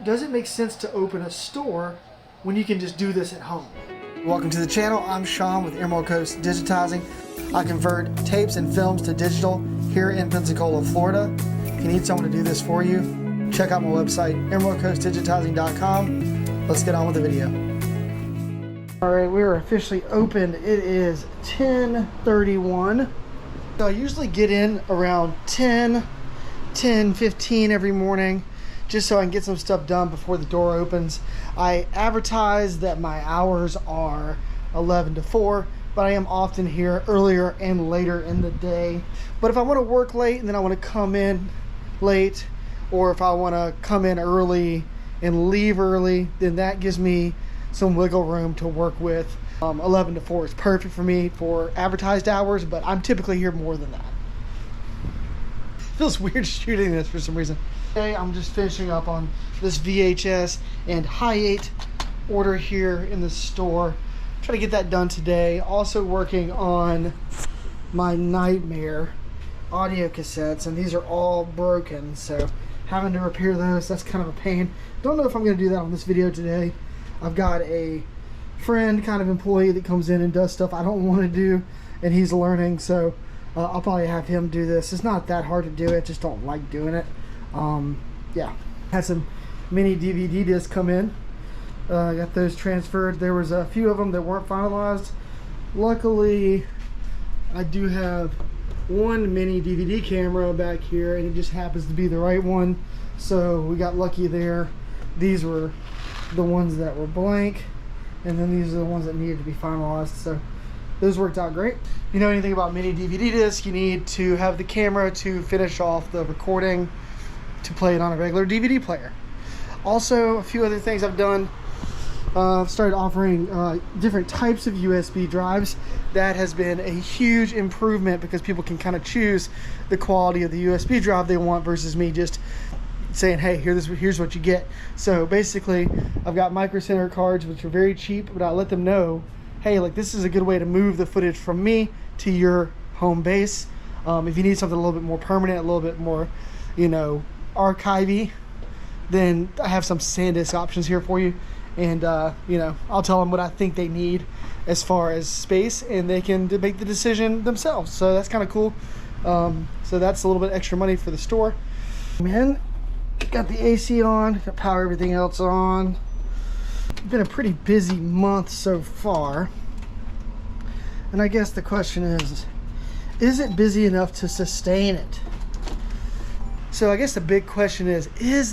does it make sense to open a store when you can just do this at home? Welcome to the channel. I'm Sean with Emerald Coast Digitizing. I convert tapes and films to digital here in Pensacola, Florida. If you need someone to do this for you, check out my website, emeraldcoastdigitizing.com. Let's get on with the video. All right, we are officially open. It is 10:31. So I usually get in around 10:15 every morning, just so I can get some stuff done before the door opens. I advertise that my hours are 11 to 4, but I am often here earlier and later in the day. But if I want to work late and then I want to come in late, or if I want to come in early and leave early, then that gives me some wiggle room to work with. 11 to 4 is perfect for me for advertised hours, but I'm typically here more than that. Feels weird shooting this for some reason. Today I'm just finishing up on this VHS and Hi8 order here in the store. Try to get that done today. Also working on my Nightmare audio cassettes, and these are all broken, so having to repair those, that's kind of a pain. Don't know if I'm going to do that on this video today. I've got a friend, kind of employee, that comes in and does stuff I don't want to do, and he's learning, so I'll probably have him do this. It's not that hard to do it, just don't like doing it. Yeah, had some mini DVD discs come in. Got those transferred. There was a few of them that weren't finalized. Luckily, I do have one mini DVD camera back here, and it just happens to be the right one, so we got lucky there. These were the ones that were blank, and then these are the ones that needed to be finalized, so those worked out great. If you know anything about mini DVD disc, you need to have the camera to finish off the recording to play it on a regular DVD player. Also, a few other things I've done. I've started offering different types of USB drives. That has been a huge improvement because people can kind of choose the quality of the USB drive they want versus me just saying, hey, here's what you get. So basically, I've got micro center cards, which are very cheap, but I let them know, hey, like, this is a good way to move the footage from me to your home base. If you need something a little bit more permanent, a little bit more, archivey, then I have some SanDisk options here for you. And, I'll tell them what I think they need as far as space, and they can make the decision themselves. So that's kind of cool. So that's a little bit extra money for the store. Man, got the AC on, got power, everything else on. It's been a pretty busy month so far. And I guess the question is it busy enough to sustain it? So I guess the big question is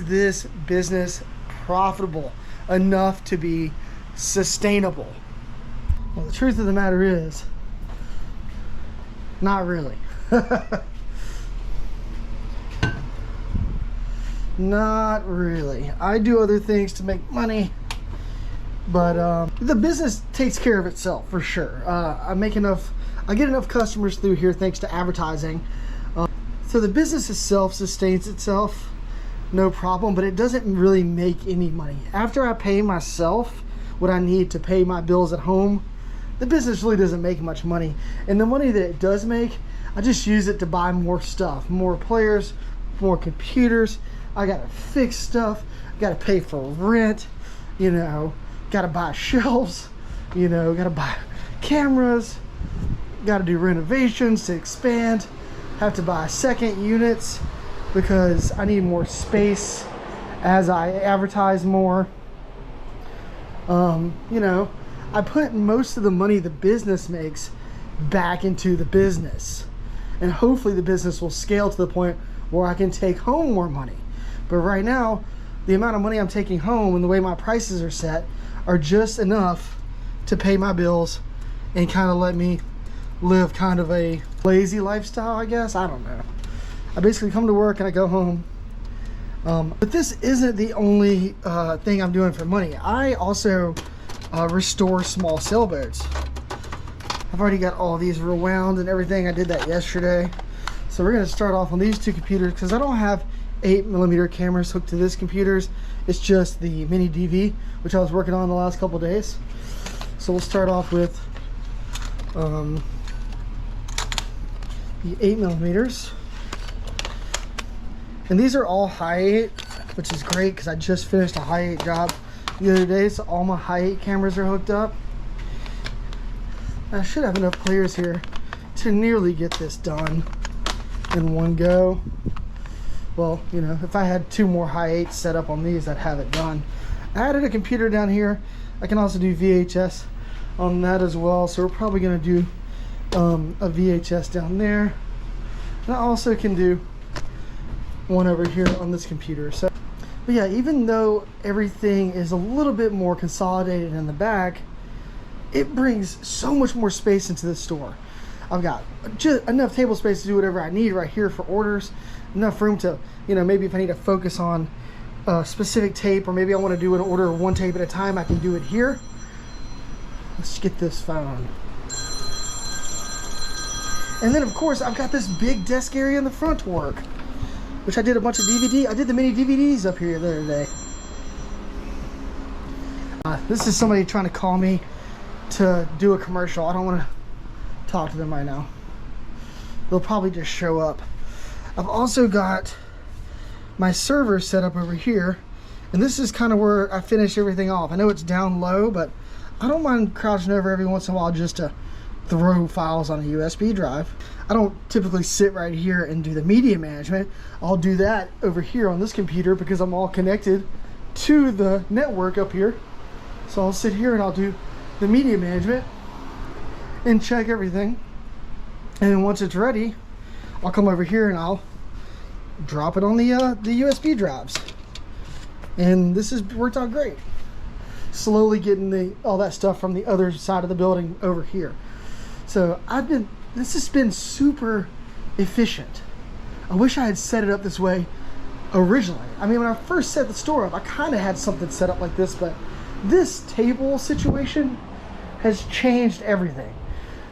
this business profitable enough to be sustainable? Well, the truth of the matter is, not really. Not really. I do other things to make money, but the business takes care of itself for sure. I get enough customers through here thanks to advertising. So the business itself sustains itself, no problem, but it doesn't really make any money. After I pay myself what I need to pay my bills at home, the business really doesn't make much money. And the money that it does make, I just use it to buy more stuff, more players, more computers. I gotta fix stuff, gotta pay for rent, gotta buy shelves, gotta buy cameras, gotta do renovations to expand, have to buy second units because I need more space as I advertise more. I put most of the money the business makes back into the business, and hopefully the business will scale to the point where I can take home more money. But right now, the amount of money I'm taking home and the way my prices are set are just enough to pay my bills and kind of let me live kind of a lazy lifestyle, I guess. I don't know. I basically come to work and I go home. But this isn't the only thing I'm doing for money. I also restore small sailboats. I've already got all these rewound and everything. I did that yesterday. So we're going to start off on these two computers because I don't have 8mm cameras hooked to this computers. It's just the mini DV, which I was working on the last couple days. So we'll start off with the 8mm. And these are all Hi8 which is great because I just finished a high 8 job the other day, so all my high 8 cameras are hooked up. I should have enough players here to nearly get this done in one go. Well, you know, if I had 2 more high 8s set up on these, I'd have it done. I added a computer down here. I can also do VHS on that as well, so we're probably going to do a VHS down there. And I also can do one over here on this computer. So, but yeah, even though everything is a little bit more consolidated in the back, it brings so much more space into the store. I've got just enough table space to do whatever I need right here for orders. Enough room to, you know, maybe if I need to focus on a specific tape, or maybe I want to do an order of 1 tape at a time, I can do it here. Let's get this phone. And then of course I've got this big desk area in the front to work, which I did a bunch of DVD. I did the mini DVDs up here the other day. This is somebody trying to call me to do a commercial. I don't want to talk to them right now. They'll probably just show up. I've also got my server set up over here, and this is kind of where I finish everything off. I know it's down low, but I don't mind crouching over every once in a while just to throw files on a USB drive. I don't typically sit right here and do the media management. I'll do that over here on this computer because I'm all connected to the network up here. So I'll sit here and I'll do the media management and check everything. And then once it's ready, I'll come over here and I'll drop it on the USB drives. And this has worked out great. Slowly getting all that stuff from the other side of the building over here. So this has been super efficient. I wish I had set it up this way originally. I mean, when I first set the store up, I kind of had something set up like this, but this table situation has changed everything.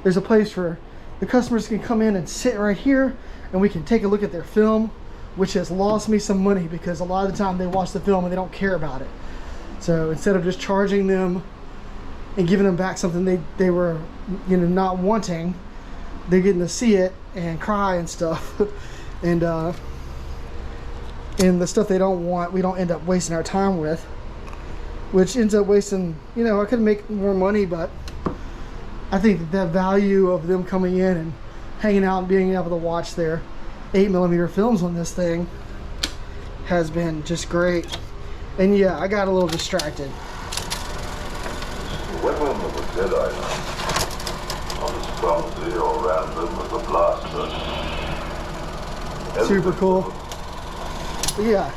There's a place for the customers can come in and sit right here, and we can take a look at their film, which has lost me some money because a lot of the time they watch the film and they don't care about it. So instead of just charging them and giving them back something they were, you know, not wanting, they're getting to see it and cry and stuff. and the stuff they don't want, we don't end up wasting our time with, which ends up wasting, you know, I could make more money, but I think that value of them coming in and hanging out and being able to watch their 8mm films on this thing has been just great. And yeah, I got a little distracted. When we were the dead island, on the strong zero random with a blaster. Super cool. But yeah,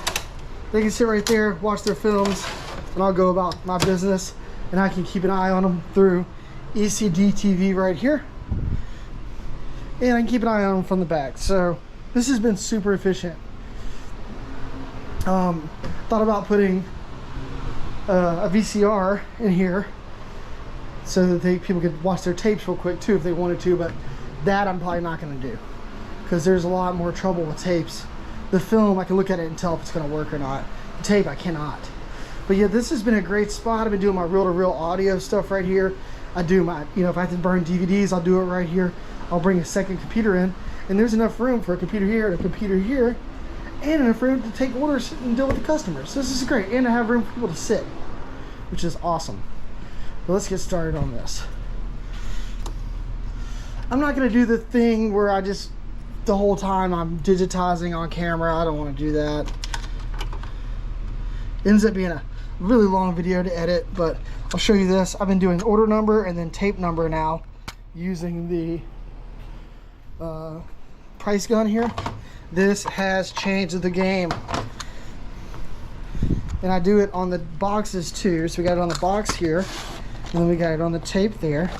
they can sit right there, watch their films, and I'll go about my business, and I can keep an eye on them through ECD TV right here, and I can keep an eye on them from the back. So this has been super efficient. Thought about putting a VCR in here so that people could watch their tapes real quick too if they wanted to, but that I'm probably not going to do because there's a lot more trouble with tapes. The film, I can look at it and tell if it's going to work or not. The tape, I cannot. But yeah, this has been a great spot. I've been doing my reel-to-reel audio stuff right here. I do my, you know, if I have to burn DVDs, I'll do it right here. I'll bring a second computer in, and there's enough room for a computer here and a computer here, and enough room to take orders and deal with the customers. So this is great, and I have room for people to sit, which is awesome. But let's get started on this. I'm not going to do the thing where I just, the whole time I'm digitizing on camera. I don't want to do that. It ends up being a really long video to edit, but I'll show you this. I've been doing order number and then tape number now using the price gun here. This has changed the game. And I do it on the boxes too. So we got it on the box here, and then we got it on the tape there,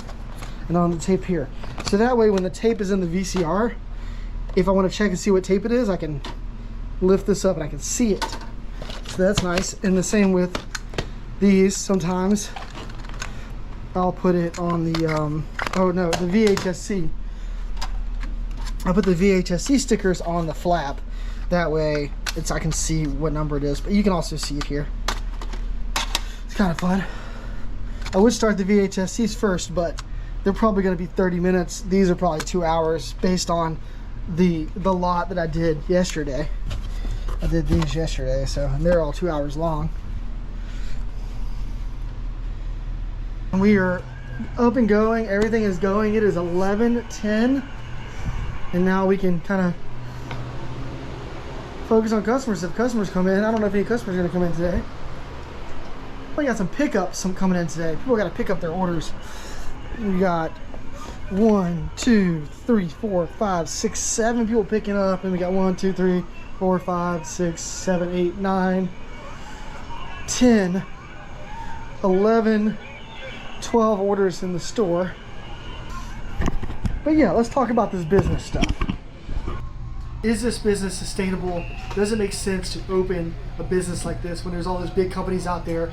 and on the tape here. So that way when the tape is in the VCR, if I want to check and see what tape it is, I can lift this up and I can see it. So that's nice. And the same with these. Sometimes I'll put it on the the VHS-C. I put the VHS-C stickers on the flap. That way I can see what number it is, but you can also see it here. It's kind of fun. I would start the VHS-Cs first, but they're probably going to be 30 minutes. These are probably 2 hours based on the lot that I did yesterday. I did these yesterday, so and they're all 2 hours long. And we are up and going. Everything is going. It is 11:10, and now we can kind of focus on customers. If customers come in, I don't know if any customers are going to come in today. We got some pickups coming in today. People got to pick up their orders. We got 1, 2, 3, 4, 5, 6, 7 people picking up, and we got 1, 2, 3, 4, 5, 6, 7, 8, 9, 10, 11, 12 orders in the store. But yeah, let's talk about this business stuff. Is this business sustainable? Does it make sense to open a business like this when there's all those big companies out there?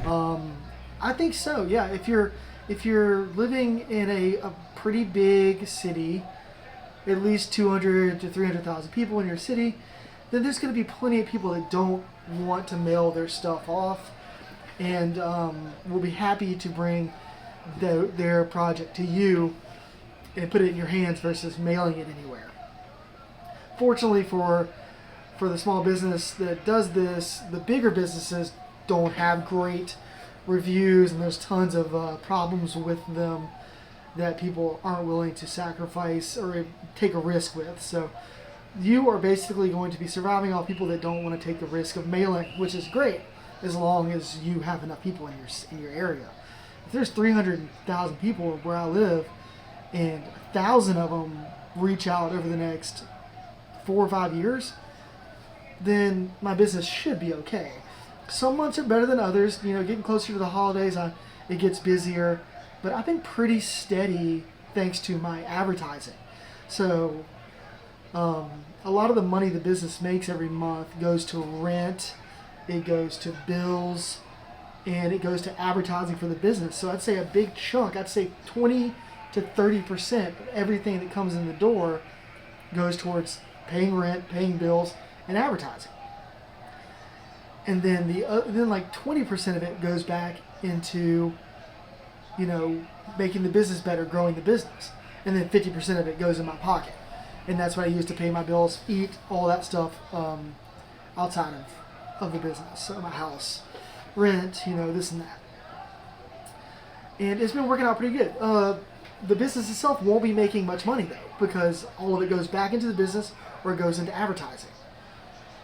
I think so. Yeah, if you're living in a pretty big city, at least 200 to 300,000 people in your city, then there's going to be plenty of people that don't want to mail their stuff off, and will be happy to bring their project to you and put it in your hands versus mailing it anywhere. Fortunately for the small business that does this, the bigger businesses don't have great reviews, and there's tons of problems with them that people aren't willing to sacrifice or take a risk with. So you are basically going to be surviving off people that don't want to take the risk of mailing, which is great as long as you have enough people in your area. If there's 300,000 people where I live, and 1,000 of them reach out over the next 4 or 5 years, then my business should be okay. Some months are better than others. You know, getting closer to the holidays, it gets busier. But I've been pretty steady thanks to my advertising. So a lot of the money the business makes every month goes to rent, it goes to bills, and it goes to advertising for the business. So I'd say a big chunk, I'd say 20 to 30% of everything that comes in the door goes towards paying rent, paying bills, and advertising. And then then like 20% of it goes back into, you know, making the business better, growing the business. And then 50% of it goes in my pocket. And that's what I use to pay my bills, eat, all that stuff outside of the business. So my house, rent, you know, this and that. And it's been working out pretty good. The business itself won't be making much money though, because all of it goes back into the business or it goes into advertising.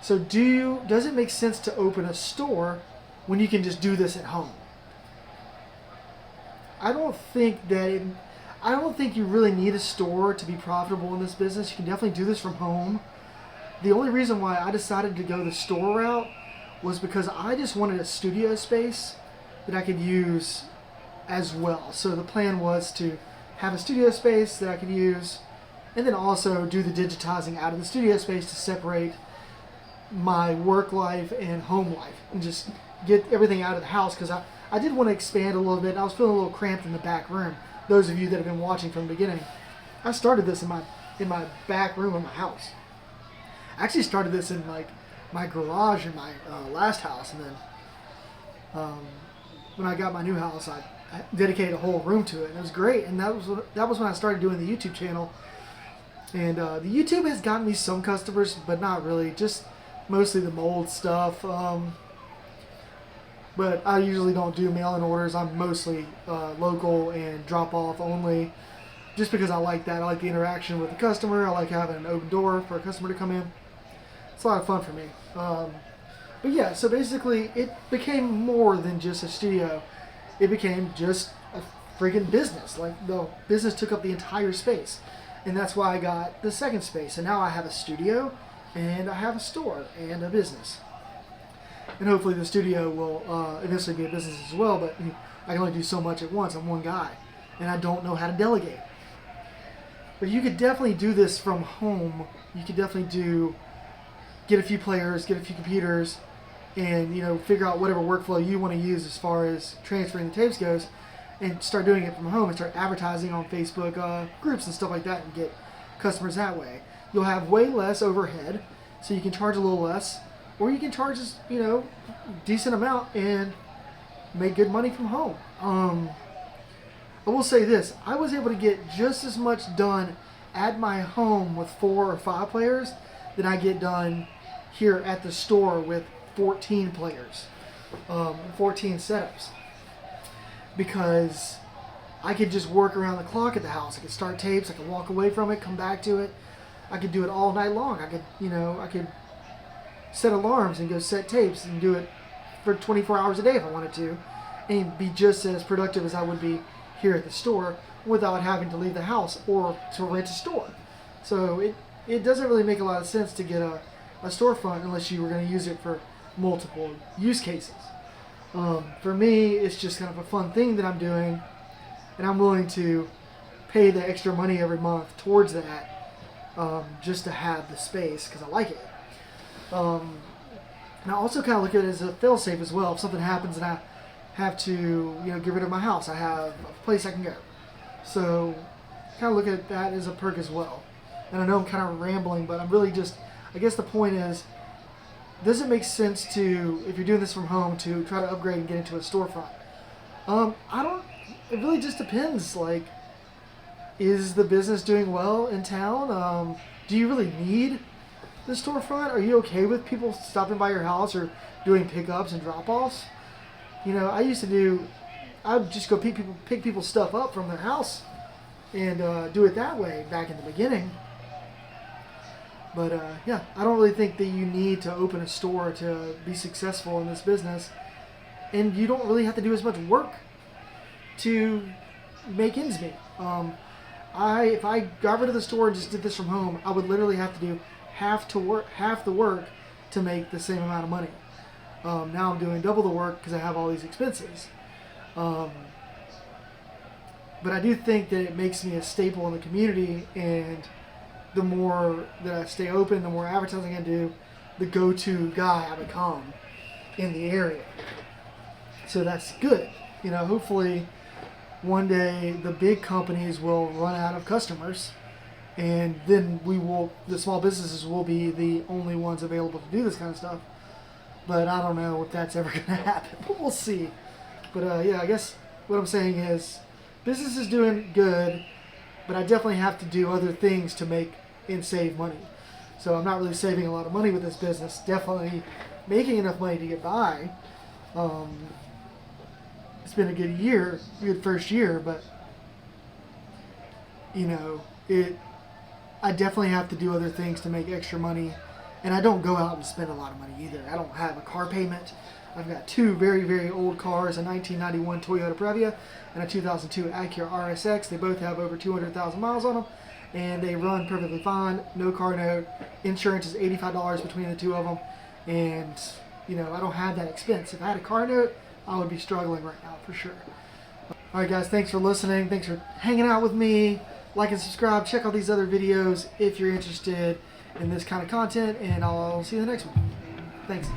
So does it make sense to open a store when you can just do this at home? I don't think you really need a store to be profitable in this business. You can definitely do this from home. The only reason why I decided to go the store route was because I just wanted a studio space that I could use as well. So the plan was to have a studio space that I could use, and then also do the digitizing out of the studio space to separate my work life and home life, and just get everything out of the house, because I did want to expand a little bit. I was feeling a little cramped in the back room. Those of you that have been watching from the beginning, I started this in my back room of my house. I actually started this in like my garage in my last house, and then when I got my new house, I dedicated a whole room to it, and it was great. And that was when I started doing the YouTube channel. And the YouTube has gotten me some customers, but not really, just mostly the mold stuff. But I usually don't do mail-in orders. I'm mostly local and drop-off only, just because I like that. I like the interaction with the customer. I like having an open door for a customer to come in. It's a lot of fun for me. But yeah, so basically it became more than just a studio. It became just a freaking business. Like, the business took up the entire space. And that's why I got the second space. And now I have a studio, and I have a store, and a business. And hopefully the studio will eventually be a business as well, but I can only do so much at once. I'm one guy, and I don't know how to delegate. But you could definitely do this from home. You could definitely get a few players, get a few computers, and figure out whatever workflow you want to use as far as transferring the tapes goes, and start doing it from home and start advertising on Facebook groups and stuff like that, and get customers that way. You'll have way less overhead, so you can charge a little less, or you can charge a decent amount and make good money from home. I will say this: I was able to get just as much done at my home with 4 or 5 players than I get done here at the store with 14 players, 14 setups, because I could just work around the clock at the house. I could start tapes, I could walk away from it, come back to it. I could do it all night long. I could set alarms and go set tapes and do it for 24 hours a day if I wanted to, and be just as productive as I would be here at the store without having to leave the house or to rent a store. So it doesn't really make a lot of sense to get a storefront unless you were going to use it for multiple use cases. For me, it's just kind of a fun thing that I'm doing, and I'm willing to pay the extra money every month towards that, just to have the space because I like it. And I also kind of look at it as a fail-safe as well. If something happens and I have to, get rid of my house, I have a place I can go. So kind of look at that as a perk as well. And I know I'm kind of rambling, but I'm really just, I guess the point is, does it make sense to, if you're doing this from home, to try to upgrade and get into a storefront? It really just depends. Like, is the business doing well in town? Do you really need the storefront? Are you okay with people stopping by your house or doing pickups and drop-offs? I would just go pick people's stuff up from their house and do it that way back in the beginning. But yeah, I don't really think that you need to open a store to be successful in this business, and you don't really have to do as much work to make ends meet. If I got rid of the store and just did this from home, I would literally have to do half the work to make the same amount of money. Now I'm doing double the work because I have all these expenses. But I do think that it makes me a staple in the community, and the more that I stay open, the more advertising I do, the go-to guy I become in the area. So that's good. Hopefully one day the big companies will run out of customers, and then the small businesses will be the only ones available to do this kind of stuff. But I don't know if that's ever going to happen, but we'll see. But yeah, I guess what I'm saying is business is doing good, but I definitely have to do other things to make and save money. So I'm not really saving a lot of money with this business. Definitely making enough money to get by. It's been a good first year, but I definitely have to do other things to make extra money, and I don't go out and spend a lot of money either. I don't have a car payment. I've got two very, very old cars, a 1991 Toyota Previa and a 2002 Acura RSX. They both have over 200,000 miles on them, and they run perfectly fine. No car note. Insurance is $85 between the two of them, and I don't have that expense. If I had a car note, I would be struggling right now for sure. All right, guys, thanks for listening. Thanks for hanging out with me. Like and subscribe. Check out these other videos if you're interested in this kind of content, and I'll see you in the next one. Thanks.